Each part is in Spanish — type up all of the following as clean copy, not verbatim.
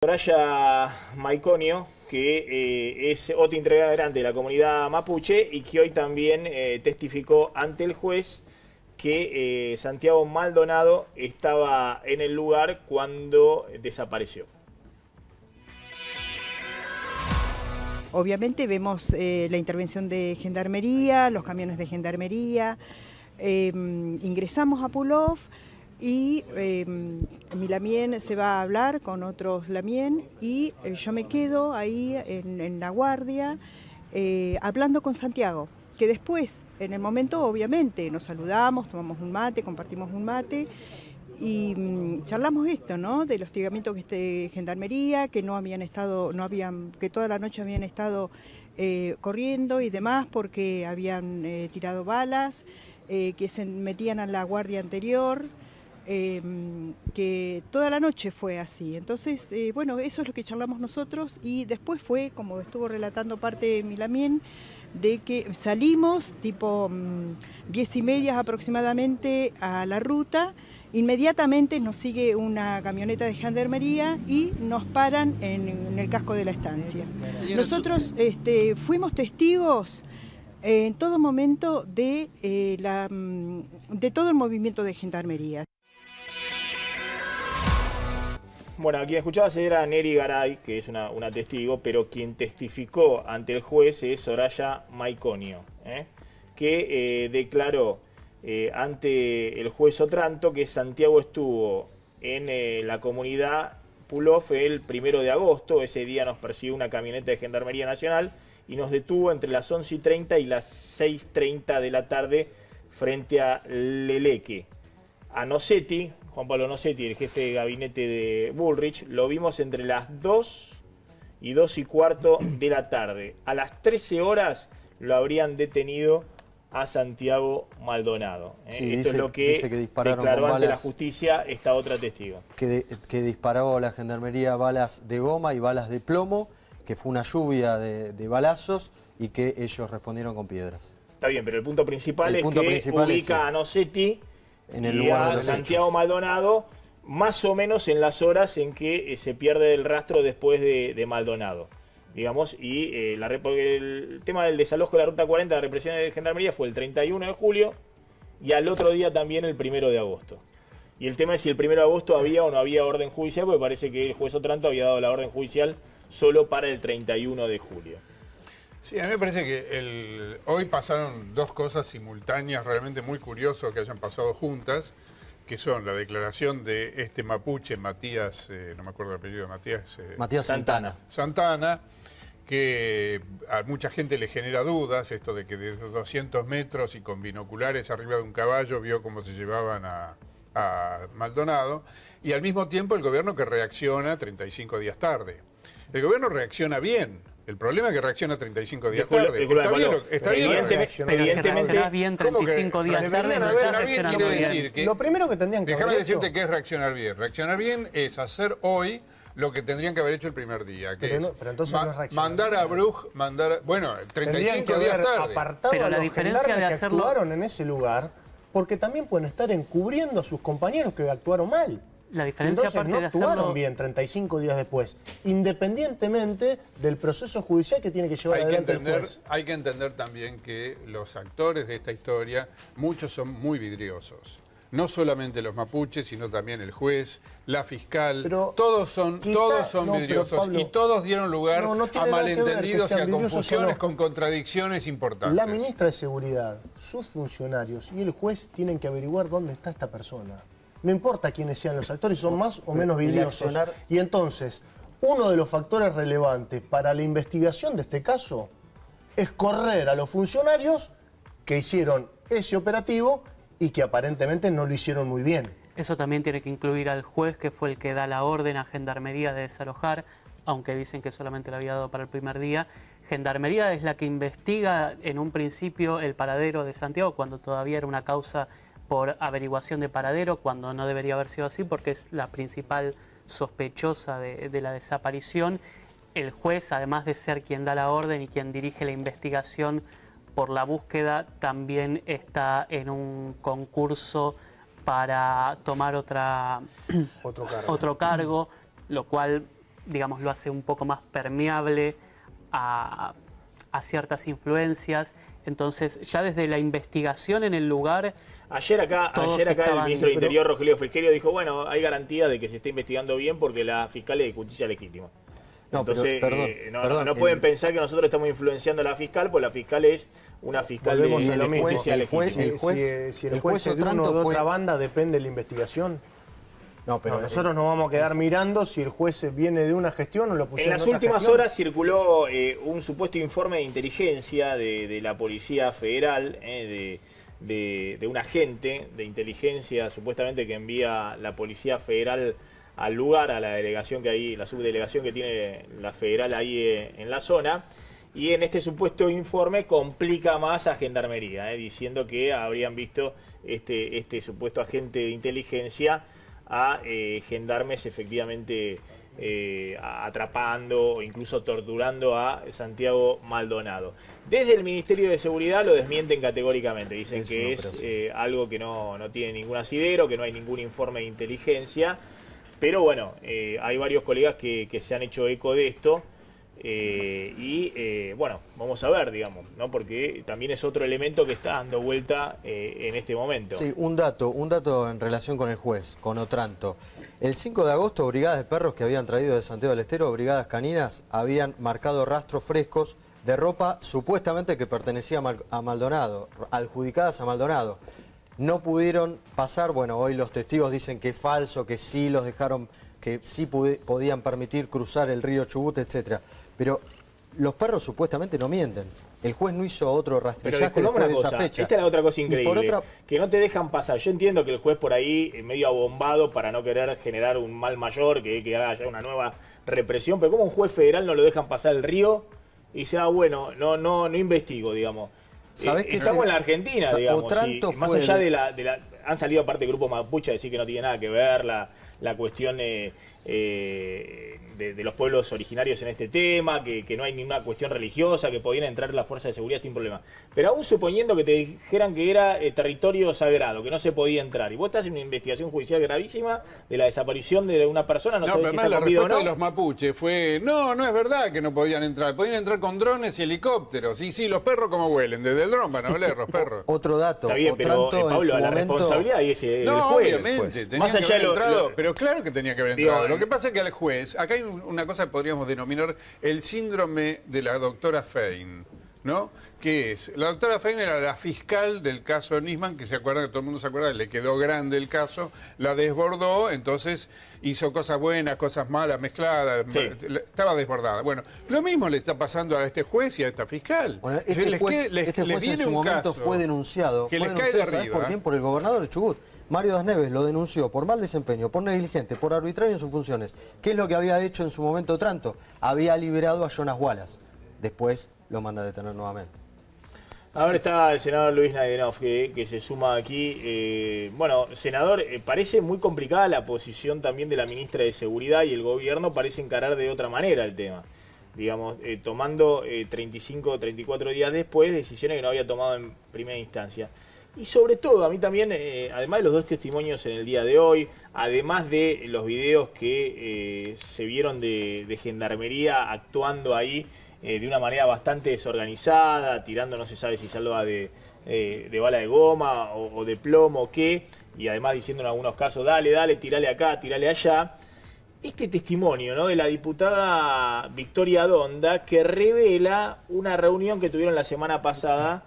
Soraya Maiconio, que es otra integrante de la comunidad mapuche y que hoy también testificó ante el juez que Santiago Maldonado estaba en el lugar cuando desapareció. Obviamente vemos la intervención de Gendarmería, los camiones de Gendarmería, ingresamos a Pulov y mi lamien se va a hablar con otros lamien y yo me quedo ahí en la guardia hablando con Santiago, que después, en el momento, obviamente, nos saludamos, tomamos un mate, compartimos un mate y charlamos esto, ¿no? Del hostigamiento que Gendarmería, que que toda la noche habían estado corriendo y demás porque habían tirado balas, que se metían a la guardia anterior. Que toda la noche fue así. Entonces, bueno, eso es lo que charlamos nosotros y después fue, como estuvo relatando parte de Milamien, de que salimos tipo 10:30 aproximadamente a la ruta, inmediatamente nos sigue una camioneta de Gendarmería y nos paran en el casco de la estancia. Nosotros fuimos testigos en todo momento de todo el movimiento de Gendarmería. Bueno, a quien escuchabas era Neri Garay, que es una testigo, pero quien testificó ante el juez es Soraya Maiconio, que declaró ante el juez Otranto que Santiago estuvo en la comunidad Pulov el 1 de agosto. Ese día nos persiguió una camioneta de Gendarmería Nacional y nos detuvo entre las 11:30 y las 6:30 de la tarde frente a Leleque. A Nocetti, Juan Pablo Nocetti, el jefe de gabinete de Bullrich, lo vimos entre las 2 y 2:15 de la tarde. A las 13 horas lo habrían detenido a Santiago Maldonado. Sí, Esto es lo que declaró ante la justicia esta otra testigo. Que disparó la Gendarmería balas de goma y balas de plomo, que fue una lluvia de balazos y que ellos respondieron con piedras. Está bien, pero el punto principal es que ubica a Nocetti en el lugar de Santiago Maldonado, más o menos en las horas en que se pierde el rastro después de Maldonado, digamos, y porque el tema del desalojo de la Ruta 40 de represión de Gendarmería fue el 31 de julio y al otro día también el 1 de agosto. Y el tema es si el 1 de agosto había o no había orden judicial, porque parece que el juez Otranto había dado la orden judicial solo para el 31 de julio. Sí, a mí me parece que hoy pasaron dos cosas simultáneas realmente muy curiosas que hayan pasado juntas, que son la declaración de este mapuche, Matías, no me acuerdo el apellido, Matías Santana, que a mucha gente le genera dudas, esto de que de 200 metros y con binoculares arriba de un caballo vio cómo se llevaban a Maldonado, y al mismo tiempo el gobierno que reacciona 35 días tarde. El gobierno reacciona bien. El problema es que reacciona 35 días tarde. Está bien. Evidentemente, bien 35 días tarde, no está reaccionando bien. Lo primero que tendrían que haber hecho... Déjame decirte que es reaccionar bien. Reaccionar bien es hacer hoy lo que tendrían que haber hecho el primer día, que pero entonces no es mandar a Bruj, bueno, 35 días tarde. Pero la diferencia de hacerlo... que actuaron en ese lugar, porque también pueden estar encubriendo a sus compañeros que actuaron mal. La diferencia entonces aparte no de actuaron hacerlo bien 35 días después, independientemente del proceso judicial que tiene que llevar adelante el juez. Hay que entender también que los actores de esta historia, muchos son muy vidriosos. No solamente los mapuches, sino también el juez, la fiscal, todos son vidriosos, Pablo, y todos dieron lugar a malentendidos y a confusiones con contradicciones importantes. La ministra de Seguridad, sus funcionarios y el juez tienen que averiguar dónde está esta persona. No importa quiénes sean los actores, son más o menos vidriosos. Y entonces, uno de los factores relevantes para la investigación de este caso es correr a los funcionarios que hicieron ese operativo y que aparentemente no lo hicieron muy bien. Eso también tiene que incluir al juez, que fue el que da la orden a Gendarmería de desalojar, aunque dicen que solamente lo había dado para el primer día. Gendarmería es la que investiga en un principio el paradero de Santiago, cuando todavía era una causa por averiguación de paradero, cuando no debería haber sido así, porque es la principal sospechosa de la desaparición. El juez, además de ser quien da la orden y quien dirige la investigación por la búsqueda, también está en un concurso para tomar otro cargo, lo cual digamos, lo hace un poco más permeable a ciertas influencias. Entonces, ya desde la investigación en el lugar... Ayer acá el ministro de Interior, Rogelio Frigerio, dijo, bueno, hay garantía de que se esté investigando bien porque la fiscal es de justicia legítima. No, entonces, perdón, no pueden pensar que nosotros estamos influenciando a la fiscal, porque la fiscal es una fiscal de justicia legítima. Si el juez es de uno o de otra banda, depende de la investigación. No, pero nosotros nos vamos a quedar mirando si el juez viene de una gestión o lo pusieron en las últimas horas circuló un supuesto informe de inteligencia de la Policía Federal, de un agente de inteligencia supuestamente que envía la Policía Federal al lugar, a la delegación que hay, la subdelegación que tiene la Federal ahí en la zona. Y en este supuesto informe complica más a Gendarmería, diciendo que habrían visto este supuesto agente de inteligencia a gendarmes efectivamente atrapando o incluso torturando a Santiago Maldonado. Desde el Ministerio de Seguridad lo desmienten categóricamente, dicen que es algo que no tiene ningún asidero, que no hay ningún informe de inteligencia, pero bueno, hay varios colegas que se han hecho eco de esto. Bueno, vamos a ver, digamos, ¿no? Porque también es otro elemento que está dando vuelta en este momento. Sí, un dato en relación con el juez, con Otranto. El 5 de agosto, brigadas de perros que habían traído de Santiago del Estero, brigadas caninas, habían marcado rastros frescos de ropa supuestamente que pertenecía a Maldonado, adjudicadas a Maldonado. No pudieron pasar, bueno, hoy los testigos dicen que es falso, que sí los dejaron, que sí podían permitir cruzar el río Chubut, etcétera. Pero los perros supuestamente no mienten. El juez no hizo otro rastrillaje después de esa fecha. Esta es la otra cosa increíble, que no te dejan pasar. Yo entiendo que el juez por ahí es medio abombado para no querer generar un mal mayor, que haya una nueva represión, pero como un juez federal no lo dejan pasar el río y dice, bueno, no investigo, digamos. ¿Sabés que estamos en la Argentina, digamos. Más allá de la... Han salido aparte del grupo mapuche a decir que no tiene nada que ver la cuestión de los pueblos originarios en este tema, que no hay ninguna cuestión religiosa, que podían entrar las fuerzas de seguridad sin problema. Pero aún suponiendo que te dijeran que era territorio sagrado, que no se podía entrar, y vos estás en una investigación judicial gravísima de la desaparición de una persona, no sabés si está con vida o no. La respuesta de los mapuches fue, no es verdad que no podían entrar con drones y helicópteros. Y sí, los perros como huelen, desde el dron van a oler los perros. Otro dato. Está bien, pero Pablo, la responsabilidad y ese el juez. Obviamente, tenía que haber entrado, pero claro que tenía que haber entrado. Lo que pasa es que al juez, acá hay una cosa que podríamos denominar el síndrome de la doctora Fein, ¿no? ¿Qué es? La doctora Fein era la fiscal del caso Nisman, que se acuerda, que todo el mundo se acuerda, le quedó grande el caso, la desbordó, entonces hizo cosas buenas, cosas malas, mezcladas, sí. Estaba desbordada. Bueno, lo mismo le está pasando a este juez y a esta fiscal. Bueno, este juez en su momento fue denunciado. Que les cae de arriba. ¿Por quién? Por el gobernador de Chubut. Mario Das Neves lo denunció por mal desempeño, por negligente, por arbitrario en sus funciones. ¿Qué es lo que había hecho en su momento Otranto? Había liberado a Jonas Wallace. Después lo manda a detener nuevamente. Ahora está el senador Luis Naidenov, que se suma aquí. Bueno, senador, parece muy complicada la posición también de la ministra de Seguridad y el gobierno parece encarar de otra manera el tema. Digamos, tomando 35 o 34 días después decisiones que no había tomado en primera instancia. Y sobre todo, a mí también, además de los dos testimonios en el día de hoy, además de los videos que se vieron de Gendarmería actuando ahí de una manera bastante desorganizada, tirando, no se sabe si salva de bala de goma o de plomo o qué, y además diciendo en algunos casos, dale, tirale acá, tirale allá. Este testimonio, ¿no?, de la diputada Victoria Donda, que revela una reunión que tuvieron la semana pasada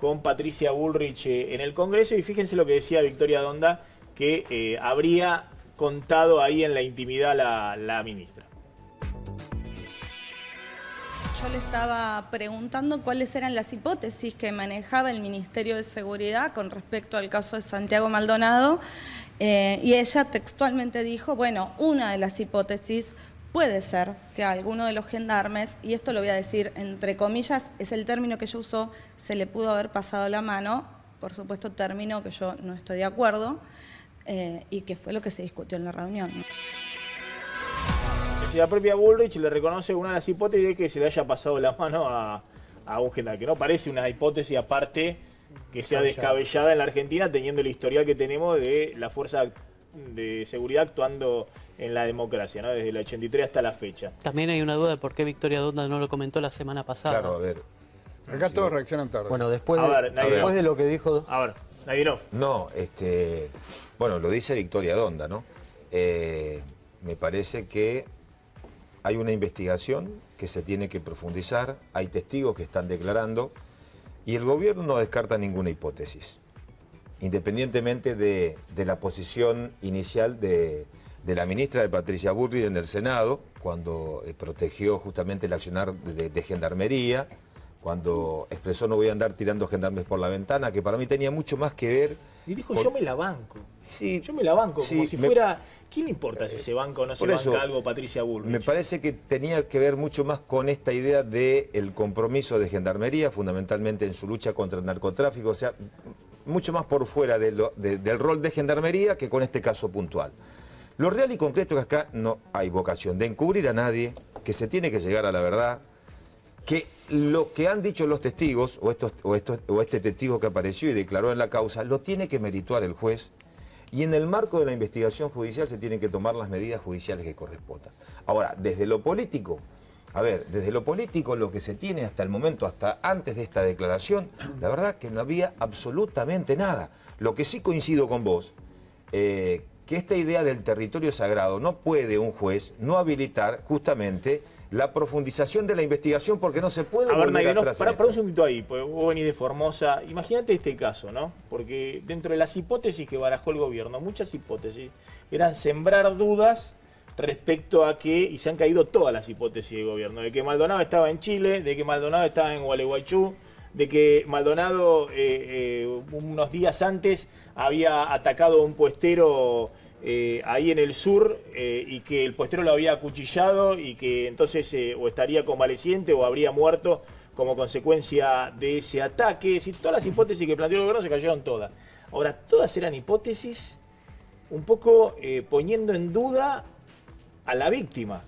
con Patricia Bullrich en el Congreso, y fíjense lo que decía Victoria Donda, que habría contado ahí en la intimidad la ministra. Yo le estaba preguntando cuáles eran las hipótesis que manejaba el Ministerio de Seguridad con respecto al caso de Santiago Maldonado, y ella textualmente dijo, bueno, una de las hipótesis puede ser que a alguno de los gendarmes, y esto lo voy a decir entre comillas, es el término que ella usó, se le pudo haber pasado la mano, por supuesto término que yo no estoy de acuerdo, y que fue lo que se discutió en la reunión. La propia Bullrich le reconoce una de las hipótesis de que se le haya pasado la mano a un general, que no parece una hipótesis aparte que sea descabellada en la Argentina, teniendo el historial que tenemos de la fuerza de seguridad actuando en la democracia, ¿no? Desde el 83 hasta la fecha. También hay una duda de por qué Victoria Donda no lo comentó la semana pasada. Claro, a ver. Acá todos reaccionan tarde. Bueno, después, después de lo que dijo... A ver, Nadinov. No, bueno, lo dice Victoria Donda, ¿no? Me parece que hay una investigación que se tiene que profundizar, hay testigos que están declarando y el gobierno no descarta ninguna hipótesis, independientemente de la posición inicial de la ministra de Patricia Bullrich en el Senado, cuando protegió justamente el accionar de Gendarmería, cuando expresó no voy a andar tirando gendarmes por la ventana, que para mí tenía mucho más que ver... Y dijo, yo me la banco. Sí, yo me la banco, sí, como si fuera... ¿Quién le importa si se banca o no se banca algo Patricia Bullrich? Me parece que tenía que ver mucho más con esta idea del compromiso de Gendarmería, fundamentalmente en su lucha contra el narcotráfico, o sea, mucho más por fuera del rol de Gendarmería que con este caso puntual. Lo real y concreto es que acá no hay vocación de encubrir a nadie, que se tiene que llegar a la verdad, que lo que han dicho los testigos, o este testigo que apareció y declaró en la causa, lo tiene que merituar el juez, y en el marco de la investigación judicial se tienen que tomar las medidas judiciales que correspondan. Ahora, desde lo político, desde lo político lo que se tiene hasta el momento, hasta antes de esta declaración, la verdad que no había absolutamente nada. Lo que sí coincido con vos, que esta idea del territorio sagrado no puede un juez no habilitar justamente la profundización de la investigación porque no se puede volver atrás. Para un segundito ahí, porque vos venís de Formosa. Imagínate este caso, ¿no? Porque dentro de las hipótesis que barajó el gobierno, muchas hipótesis, eran sembrar dudas respecto a que, y se han caído todas las hipótesis del gobierno, de que Maldonado estaba en Chile, de que Maldonado estaba en Gualeguaychú, de que Maldonado unos días antes había atacado a un puestero ahí en el sur y que el puestero lo había acuchillado y que entonces o estaría convaleciente o habría muerto como consecuencia de ese ataque. Es decir, todas las hipótesis que planteó el gobierno se cayeron todas. Ahora, todas eran hipótesis un poco poniendo en duda a la víctima,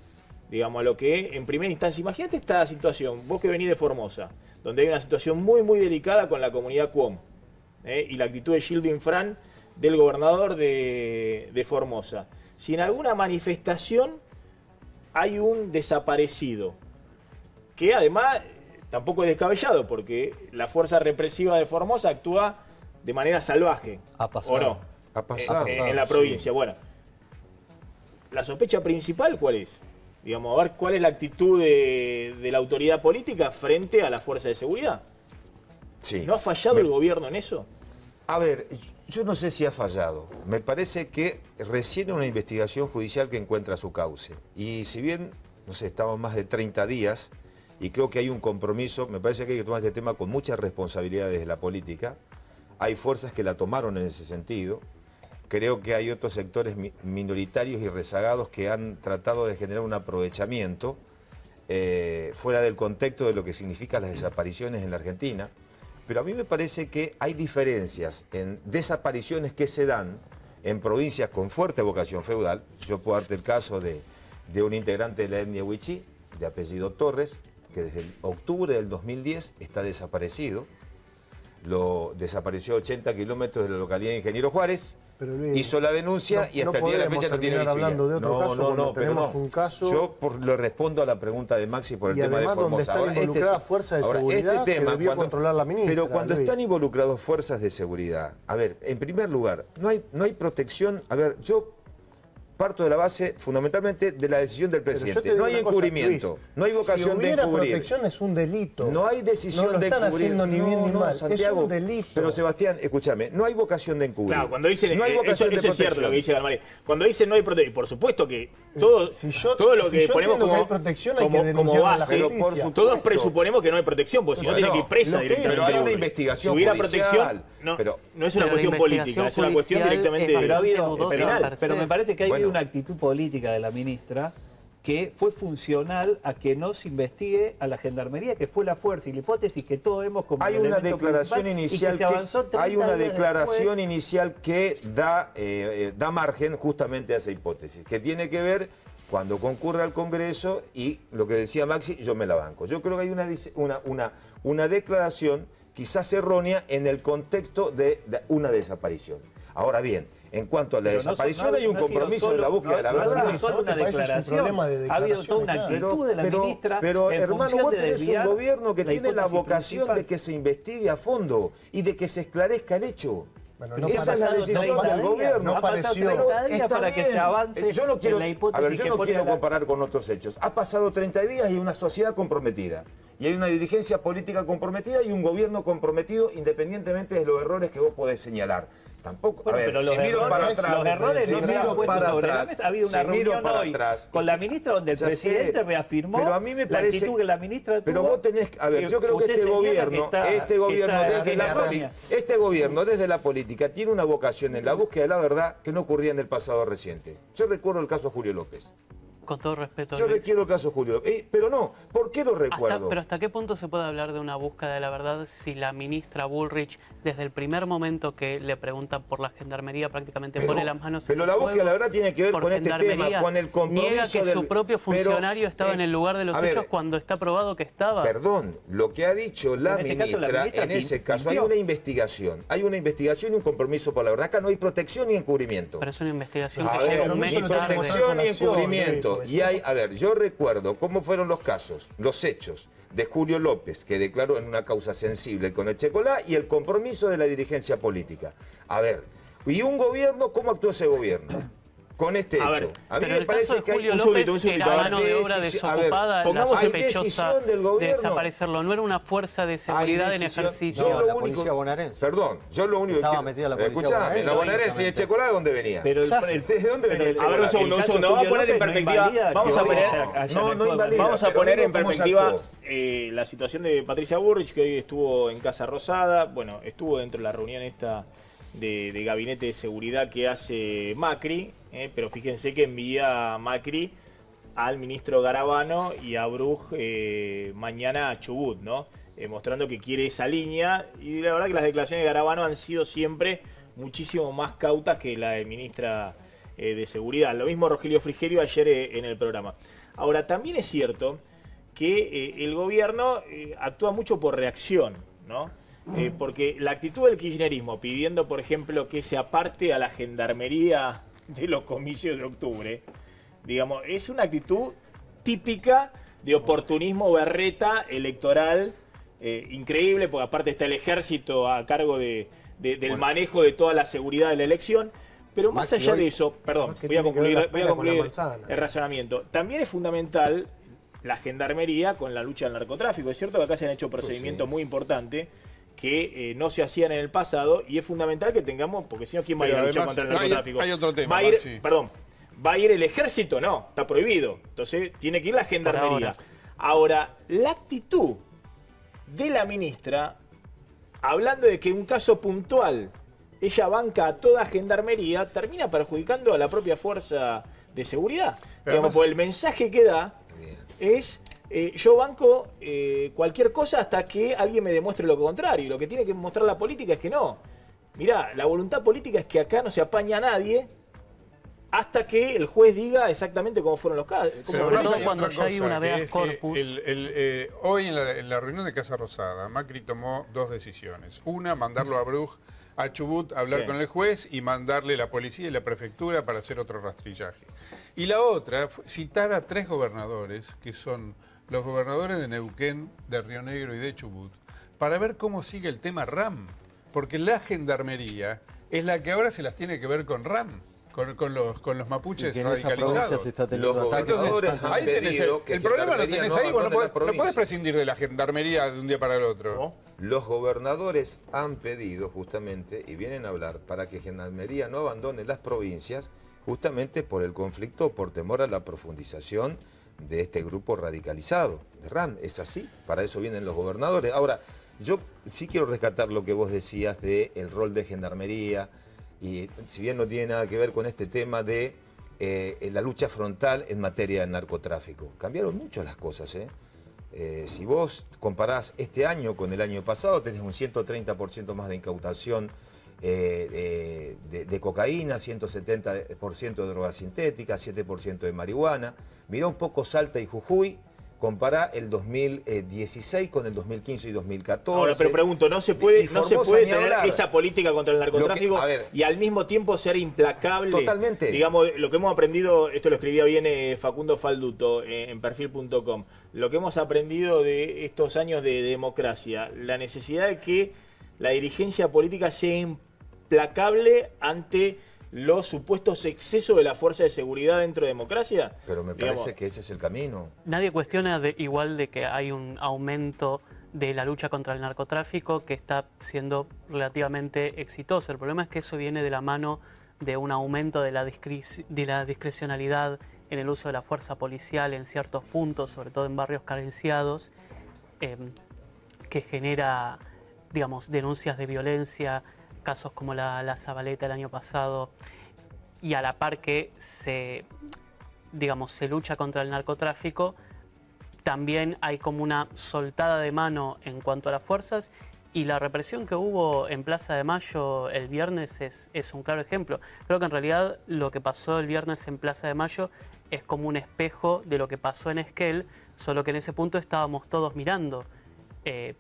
digamos, a lo que en primera instancia. Imagínate esta situación, vos que venís de Formosa, donde hay una situación muy, muy delicada con la comunidad Cuom, y la actitud de Gildo Infran, del gobernador de Formosa. Si en alguna manifestación hay un desaparecido, que además tampoco es descabellado, porque la fuerza represiva de Formosa actúa de manera salvaje, ha pasado, ¿o no? Ha pasado, en la provincia. Sí. Bueno, la sospecha principal, ¿cuál es? Digamos, a ver cuál es la actitud de la autoridad política frente a la fuerza de seguridad. Sí. ¿No ha fallado el gobierno en eso? A ver, yo no sé si ha fallado. Me parece que recién una investigación judicial que encuentra su cauce. Y si bien, no sé, estamos más de 30 días y creo que hay un compromiso, me parece que hay que tomar este tema con mucha responsabilidad desde la política. Hay fuerzas que la tomaron en ese sentido. Creo que hay otros sectores minoritarios y rezagados que han tratado de generar un aprovechamiento fuera del contexto de lo que significan las desapariciones en la Argentina. Pero a mí me parece que hay diferencias en desapariciones que se dan en provincias con fuerte vocación feudal. Yo puedo darte el caso de un integrante de la etnia Huichí, de apellido Torres, que desde octubre del 2010 está desaparecido. Lo desapareció a 80 kilómetros de la localidad de Ingeniero Juárez. Pero Luis, hizo la denuncia y hasta el día de la fecha no tiene visibilidad. Hablando de otro caso, tenemos un caso. Yo le respondo a la pregunta de Maxi por el tema de Formosa. Donde está involucrada fuerza de seguridad que debió controlar la ministra. Pero cuando están involucrados fuerzas de seguridad, a ver, en primer lugar, no hay protección. A ver, yo parto de la base fundamentalmente de la decisión del presidente. No hay encubrimiento, no hay vocación de encubrir. Protección es un delito. No hay decisión de encubrir. No lo están haciendo ni bien ni mal, Santiago, es un delito. Pero Sebastián, escúchame, no hay vocación de encubrir. Claro, cuando dicen, no hay vocación de eso es cierto lo que dice Galmarí. Cuando dicen no hay protección, por supuesto que todo lo que ponemos como base, todos presuponemos que no hay protección, porque si no tiene que ir presa directamente. Pero hay una investigación judicial. Si hubiera protección, no es una cuestión política, es una cuestión directamente penal. Pero me parece que hay una actitud política de la ministra que fue funcional a que no se investigue a la Gendarmería, que fue la fuerza y la hipótesis que todos vemos como hay una declaración inicial que da margen justamente a esa hipótesis, que tiene que ver cuando concurre al Congreso y lo que decía Maxi, yo me la banco. Yo creo que hay una declaración quizás errónea en el contexto de una desaparición. Ahora bien, En cuanto a la Pero desaparición, hay un compromiso de la búsqueda de la verdad. No solo una declaración, ha habido toda una actitud de la ministra. Pero hermano, vos tenés un gobierno que tiene la hipótesis vocación principal. de que se investigue a fondo y de que se esclarezca el hecho. Bueno, Esa es la decisión del gobierno. no pareció. Está para que bien. se avance Yo no quiero, en la hipótesis a ver, yo que no pone quiero la- comparar con otros hechos. Ha pasado 30 días y hay una sociedad comprometida. Y hay una dirigencia política comprometida y un gobierno comprometido independientemente de los errores que vos podés señalar. Tampoco, Bueno, a ver, pero los si miro para errores, atrás, los errores si no se han miro puesto para sobre la atrás, mesa. Ha habido una si miro reunión para hoy atrás, con la ministra donde el ya sé, presidente reafirmó pero a mí me la parece, actitud que la ministra tuvo. pero vos tenés, a ver, yo creo que Usted este señala gobierno, que está desde la errónea. política, este gobierno desde la política tiene una vocación en la búsqueda de la verdad que no ocurría en el pasado reciente. Yo recuerdo el caso Julio López. Con todo respeto. Yo Luis. requiero el caso Julio López. Pero no, ¿por qué lo recuerdo? Pero ¿hasta qué punto se puede hablar de una búsqueda de la verdad si la ministra Bullrich, desde el primer momento que le preguntan por la gendarmería, prácticamente pone las manos Pero en la el búsqueda de la fuego verdad tiene que ver por con este gendarmería? tema, con el compromiso Niega que su propio funcionario estaba en el lugar de los a ver, hechos cuando está probado que estaba. Perdón, lo que ha dicho la En ese caso, la ministra, ministra en ese caso hay mintió. una investigación. Hay una investigación y un compromiso por la verdad. Acá no hay protección ni encubrimiento. Pero es una investigación A que llega ver, un mes ni tarde. protección ni acción, encubrimiento. David, Y hay, a ver, yo recuerdo cómo fueron los casos, los hechos de Julio López, que declaró en una causa sensible con el Checolá, y el compromiso de la dirigencia política. A ver, ¿y un gobierno? ¿Cómo actuó ese gobierno? Con este A hecho. ver, A mí Pero me el caso parece de que hay Julio un López segundito, era a ver, mano de obra decisión- a ver, desocupada, la pongamos- hay sospechosa decisión del de gobierno. desaparecerlo. No era una fuerza de seguridad en decisión- ejercicio. Yo No, lo la único- policía bonaerense. Perdón, yo lo único Estaba que... metida la policía Escuchame, bonaerense, la bonaerense y el directamente. Checolá, ¿de dónde venía? Pero ¿De dónde venía el A ver, un Checolá? segundo, vamos a poner en perspectiva. Vamos a poner, No invalida. vamos a pero poner digo en cómo perspectiva sacó. la situación de Patricia Bullrich, que hoy estuvo en Casa Rosada. Bueno, estuvo dentro de la reunión esta de gabinete de seguridad que hace Macri, pero fíjense que envía a Macri al ministro Garabano y a Bruj mañana a Chubut, ¿no? Mostrando que quiere esa línea, y la verdad que las declaraciones de Garabano han sido siempre muchísimo más cautas que la de ministra de Seguridad. Lo mismo Rogelio Frigerio ayer en el programa. Ahora, también es cierto que el gobierno actúa mucho por reacción, ¿no? Porque la actitud del kirchnerismo pidiendo, por ejemplo, que se aparte a la gendarmería de los comicios de octubre, digamos, es una actitud típica de oportunismo berreta electoral, increíble, porque aparte está el ejército a cargo del manejo de toda la seguridad de la elección. Pero más Maxi, allá hoy- de eso, perdón, ¿Qué voy a tiene que ver la concluir, pera con la el manzana? razonamiento. También es fundamental la gendarmería con la lucha al narcotráfico. Es cierto que acá se han hecho procedimientos muy importantes que no se hacían en el pasado, y es fundamental que tengamos, porque si no, ¿quién va a ir Pero a luchar además, contra el narcotráfico? hay otro tema, ¿Va a ir, Maxi. perdón, ¿va a ir el ejército? No, está prohibido. Entonces tiene que ir la gendarmería. Ahora, la actitud de la ministra, hablando de que un caso puntual ella banca a toda gendarmería, termina perjudicando a la propia fuerza de seguridad. Pero Digamos, además- porque el mensaje que da es yo banco cualquier cosa hasta que alguien me demuestre lo contrario. Y lo que tiene que mostrar la política es que no. Mirá, la voluntad política es que acá no se apaña a nadie hasta que el juez diga exactamente cómo fueron los casos. Pero Sobre además todo hay cuando otra ya hay cosa, una que habeas es que corpus. hoy en la reunión de Casa Rosada, Macri tomó dos decisiones. Una, mandarlo a Bruj, a Chubut, a hablar Sí. con el juez y mandarle la policía y la prefectura para hacer otro rastrillaje. Y la otra, citar a 3 gobernadores, que son los gobernadores de Neuquén, de Río Negro y de Chubut, para ver cómo sigue el tema RAM. Porque la gendarmería es la que ahora se las tiene que ver con RAM. Con los mapuches Y que en esa provincia radicalizados. se está teniendo Los ataques gobernadores constantes. Ahí tenés pedido que el problema lo Gendarmería tenés no ahí, vos no abandone la podés provincia. prescindir de la gendarmería de un día para el otro. ¿No? Los gobernadores han pedido justamente, y vienen a hablar, para que Gendarmería no abandone las provincias, justamente por el conflicto, por temor a la profundización de este grupo radicalizado de RAM. ¿Es así? Para eso vienen los gobernadores. Ahora, yo sí quiero rescatar lo que vos decías del rol de Gendarmería, y si bien no tiene nada que ver con este tema de la lucha frontal en materia de narcotráfico. Cambiaron mucho las cosas, si vos comparás este año con el año pasado, tenés un 130% más de incautación de cocaína, 170% de drogas sintéticas, 7% de marihuana. Mirá un poco Salta y Jujuy, Compará el 2016 con el 2015 y 2014. Ahora, pero pregunto, ¿no se puede tener hablar. esa política contra el narcotráfico y al mismo tiempo ser implacable? Totalmente. Digamos, lo que hemos aprendido, esto lo escribía bien Facundo Falduto en perfil.com, lo que hemos aprendido de estos años de democracia, la necesidad de que la dirigencia política sea implacable ante los supuestos excesos de la fuerza de seguridad dentro de democracia. Pero me parece que ese es el camino. Nadie cuestiona igual de que hay un aumento de la lucha contra el narcotráfico que está siendo relativamente exitoso. El problema es que eso viene de la mano de un aumento de la discrecionalidad en el uso de la fuerza policial en ciertos puntos, sobre todo en barrios carenciados, que genera, digamos, denuncias de violencia, casos como la Zabaleta el año pasado, y a la par que se lucha contra el narcotráfico, también hay como una soltada de mano en cuanto a las fuerzas, y la represión que hubo en Plaza de Mayo el viernes es un claro ejemplo. Creo que en realidad lo que pasó el viernes en Plaza de Mayo es como un espejo de lo que pasó en Esquel, solo que en ese punto estábamos todos mirando,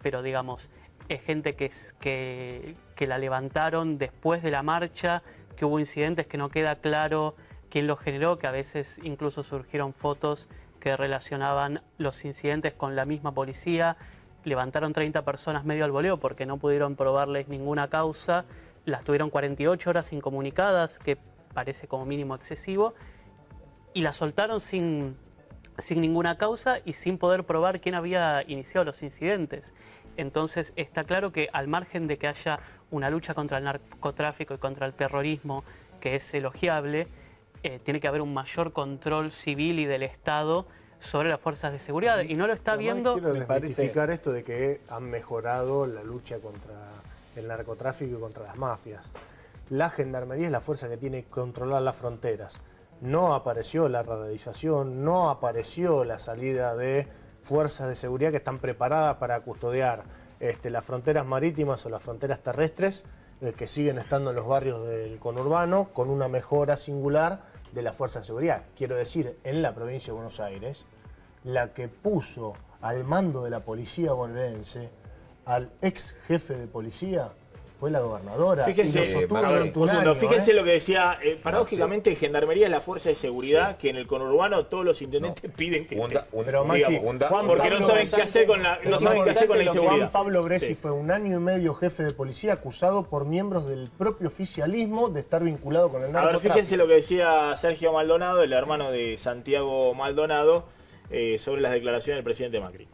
pero digamos, es gente que la levantaron después de la marcha, que hubo incidentes que no queda claro quién los generó, que a veces incluso surgieron fotos que relacionaban los incidentes con la misma policía. Levantaron 30 personas medio al voleo porque no pudieron probarles ninguna causa, las tuvieron 48 horas incomunicadas, que parece como mínimo excesivo, y las soltaron sin ninguna causa y sin poder probar quién había iniciado los incidentes. Entonces está claro que al margen de que haya una lucha contra el narcotráfico y contra el terrorismo, que es elogiable, tiene que haber un mayor control civil y del Estado sobre las fuerzas de seguridad. Y no lo está viendo... Quiero desmitificar esto de que han mejorado la lucha contra el narcotráfico y contra las mafias. La Gendarmería es la fuerza que tiene que controlar las fronteras. No apareció la radarización, no apareció la salida de fuerzas de seguridad que están preparadas para custodiar las fronteras marítimas o las fronteras terrestres que siguen estando en los barrios del conurbano, con una mejora singular de la fuerza de seguridad. Quiero decir, en la provincia de Buenos Aires, la que puso al mando de la policía bonaerense al ex jefe de policía fue la gobernadora. Fíjense, fíjense lo que decía, paradójicamente Gendarmería es la fuerza de seguridad que en el conurbano todos los intendentes piden que pero Maxi, porque no saben qué hacer con la, inseguridad. Juan Pablo Bresci fue 1 año y medio jefe de policía acusado por miembros del propio oficialismo de estar vinculado con el narcotráfico. Ahora fíjense lo que decía Sergio Maldonado, el hermano de Santiago Maldonado, sobre las declaraciones del presidente Macri.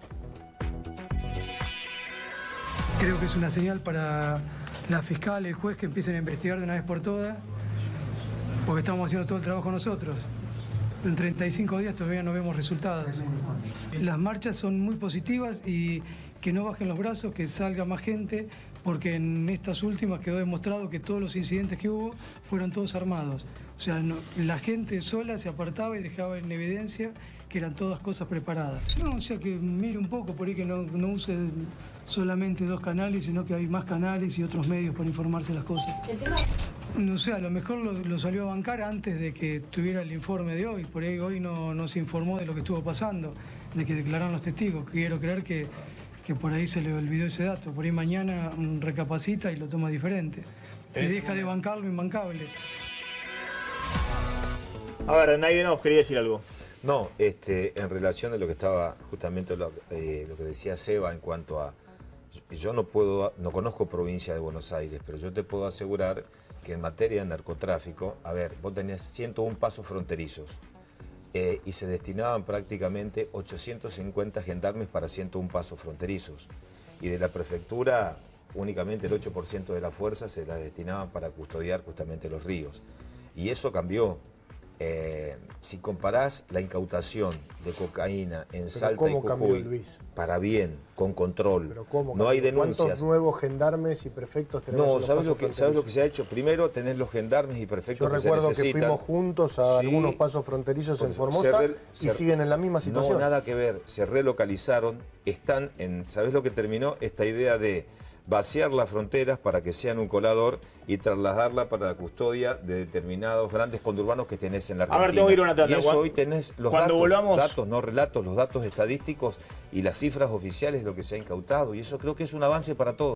Creo que es una señal para la fiscal, el juez, que empiecen a investigar de una vez por todas, porque estamos haciendo todo el trabajo nosotros. En 35 días todavía no vemos resultados. Las marchas son muy positivas y que no bajen los brazos, que salga más gente, porque en estas últimas quedó demostrado que todos los incidentes que hubo fueron todos armados. O sea, la gente sola se apartaba y dejaba en evidencia que eran todas cosas preparadas. No, o sea, que mire un poco, por ahí que no use solamente 2 canales, sino que hay más canales y otros medios para informarse las cosas. No sé, a lo mejor lo salió a bancar antes de que tuviera el informe de hoy. Por ahí hoy no se informó de lo que estuvo pasando, de que declararon los testigos. Quiero creer que por ahí se le olvidó ese dato. Por ahí mañana recapacita y lo toma diferente. Y deja de bancar lo imbancable. A ver, nadie nos quería decir algo. No, en relación a lo que estaba justamente lo que decía Seba en cuanto a... Yo no conozco provincia de Buenos Aires, pero yo te puedo asegurar que en materia de narcotráfico, a ver, vos tenías 101 pasos fronterizos y se destinaban prácticamente 850 gendarmes para 101 pasos fronterizos. Y de la prefectura, únicamente el 8% de la fuerza se la destinaban para custodiar justamente los ríos. Y eso cambió. Si comparás la incautación de cocaína en Salta y Jujuy, para bien, con control, no hay denuncias. ¿Cuántos nuevos gendarmes y prefectos tenemos? No, ¿sabes lo que se ha hecho? Primero tenés los gendarmes y prefectos que se necesitan. Yo recuerdo que fuimos juntos a algunos pasos fronterizos en Formosa y siguen en la misma situación. No, nada que ver, se relocalizaron, están en... ¿Sabés lo que terminó? Esta idea de vaciar las fronteras para que sean un colador y trasladarla para la custodia de determinados grandes condurbanos que tenés en la Argentina. A ver, tengo que ir a una tanda. Y eso hoy tenés los Cuando volvamos... datos, no relatos, los datos estadísticos y las cifras oficiales de lo que se ha incautado. Y eso creo que es un avance para todos.